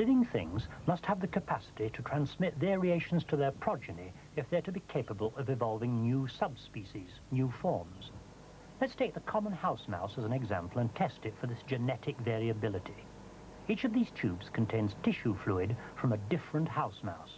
Living things must have the capacity to transmit variations to their progeny if they're to be capable of evolving new subspecies, new forms. Let's take the common house mouse as an example and test it for this genetic variability. Each of these tubes contains tissue fluid from a different house mouse.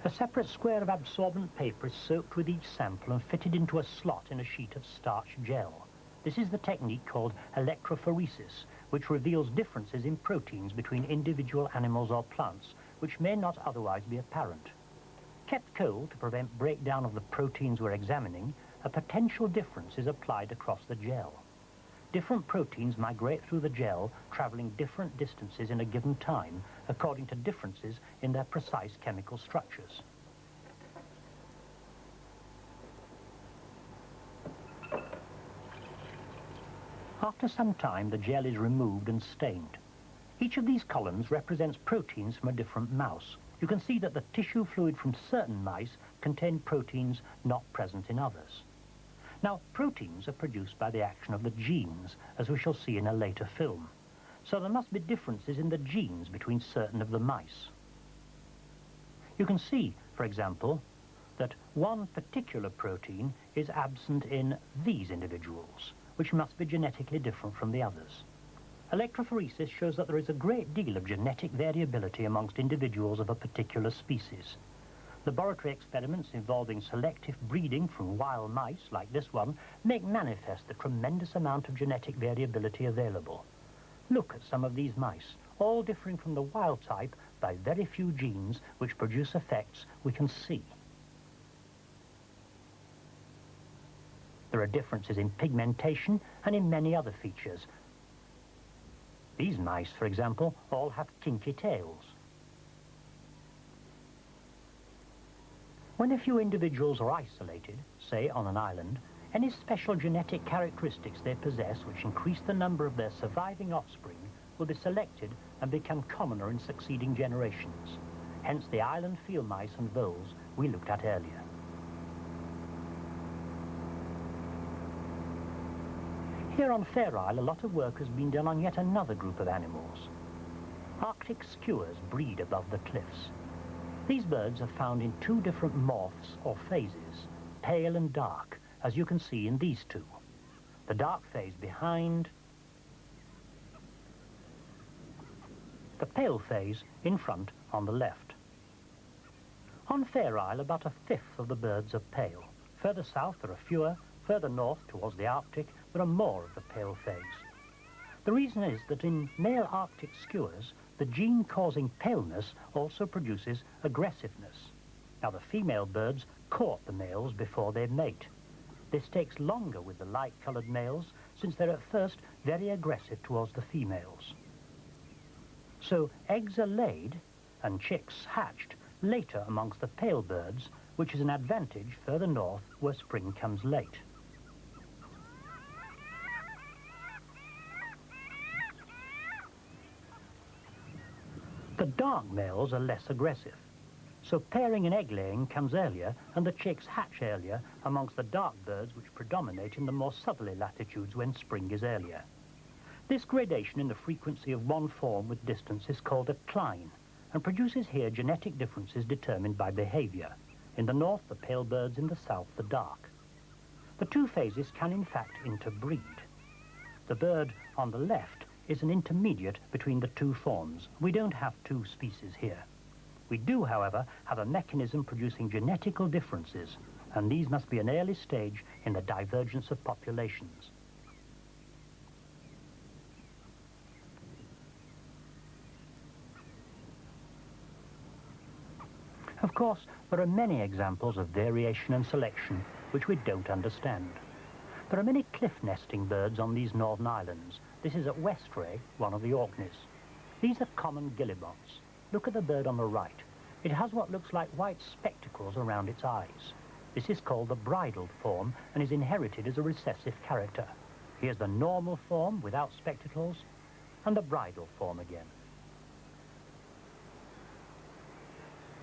A separate square of absorbent paper is soaked with each sample and fitted into a slot in a sheet of starch gel. This is the technique called electrophoresis, which reveals differences in proteins between individual animals or plants, which may not otherwise be apparent. Kept cold to prevent breakdown of the proteins we're examining, a potential difference is applied across the gel. Different proteins migrate through the gel, traveling different distances in a given time, according to differences in their precise chemical structures. After some time, the gel is removed and stained. Each of these columns represents proteins from a different mouse. You can see that the tissue fluid from certain mice contain proteins not present in others. Now, proteins are produced by the action of the genes, as we shall see in a later film. So there must be differences in the genes between certain of the mice. You can see, for example, that one particular protein is absent in these individuals, which must be genetically different from the others. Electrophoresis shows that there is a great deal of genetic variability amongst individuals of a particular species. Laboratory experiments involving selective breeding from wild mice, like this one, make manifest the tremendous amount of genetic variability available. Look at some of these mice, all differing from the wild type by very few genes which produce effects we can see. There are differences in pigmentation and in many other features. These mice, for example, all have kinky tails. When a few individuals are isolated, say on an island, any special genetic characteristics they possess which increase the number of their surviving offspring will be selected and become commoner in succeeding generations. Hence the island field mice and voles we looked at earlier. Here on Fair Isle, a lot of work has been done on yet another group of animals. Arctic skuas breed above the cliffs. These birds are found in two different morphs or phases, pale and dark, as you can see in these two. The dark phase behind, the pale phase in front on the left. On Fair Isle, about a fifth of the birds are pale. Further south there are fewer, further north towards the Arctic there are more of the pale phase. The reason is that in male Arctic skuas, the gene causing paleness also produces aggressiveness. Now the female birds court the males before they mate. This takes longer with the light-coloured males since they're at first very aggressive towards the females. So eggs are laid and chicks hatched later amongst the pale birds, which is an advantage further north where spring comes late. The dark males are less aggressive, so pairing and egg-laying comes earlier and the chicks hatch earlier amongst the dark birds which predominate in the more southerly latitudes when spring is earlier. This gradation in the frequency of one form with distance is called a cline and produces here genetic differences determined by behaviour. In the north, the pale birds, in the south, the dark. The two phases can in fact interbreed. The bird on the left is an intermediate between the two forms. We don't have two species here. We do, however, have a mechanism producing genetical differences, and these must be an early stage in the divergence of populations. Of course, there are many examples of variation and selection which we don't understand. There are many cliff-nesting birds on these northern islands. This is at Westray, one of the Orkneys. These are common guillemots. Look at the bird on the right. It has what looks like white spectacles around its eyes. This is called the bridled form and is inherited as a recessive character. Here's the normal form without spectacles and the bridled form again.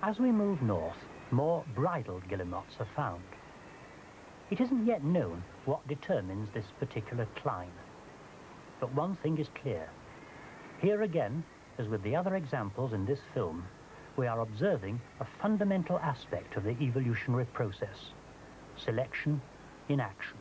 As we move north, more bridled guillemots are found. It isn't yet known what determines this particular climb. But one thing is clear. Here again, as with the other examples in this film, we are observing a fundamental aspect of the evolutionary process: selection in action.